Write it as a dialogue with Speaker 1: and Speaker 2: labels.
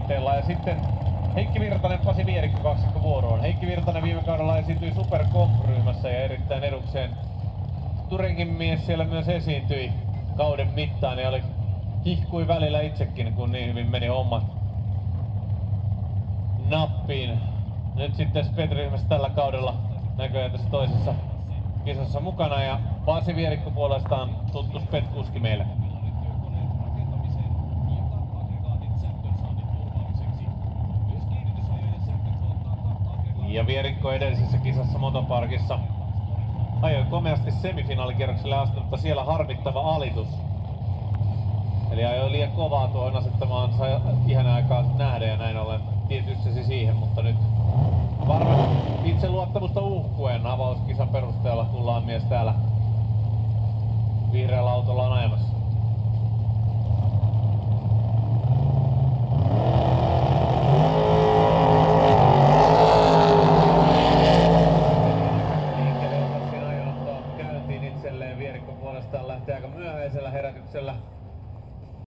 Speaker 1: tavoitteella. Ja sitten Heikki Virtanen, Pasi Vierikko kaksikko vuoroon. Heikki Virtanen viime kaudella esiintyi Super Comp-ryhmässä ja erittäin edukseen. Turingin mies siellä myös esiintyi kauden mittaan ja hihkui välillä itsekin, kun niin hyvin meni hommat nappiin. Nyt sitten Sped-ryhmässä tällä kaudella näköjään tässä toisessa kisassa mukana ja Pasi Vierikko puolestaan tuttu Sped-kuski meille. Ja Vierikko edellisessä kisassa Motoparkissa ajoi komeasti semifinaalikerrokselle asti, mutta siellä harmittava alitus. Eli ajoi liian kovaa tuohon asettamaan, sai ihan aikaa nähdä ja näin ollen tietysti siihen, mutta nyt varmasti itseluottamusta uhkuen avauskisan perusteella tullaan mies täällä vihreällä autolla on ajamassa. Vierikko puolestaan lähtee aika myöhäisellä herätyksellä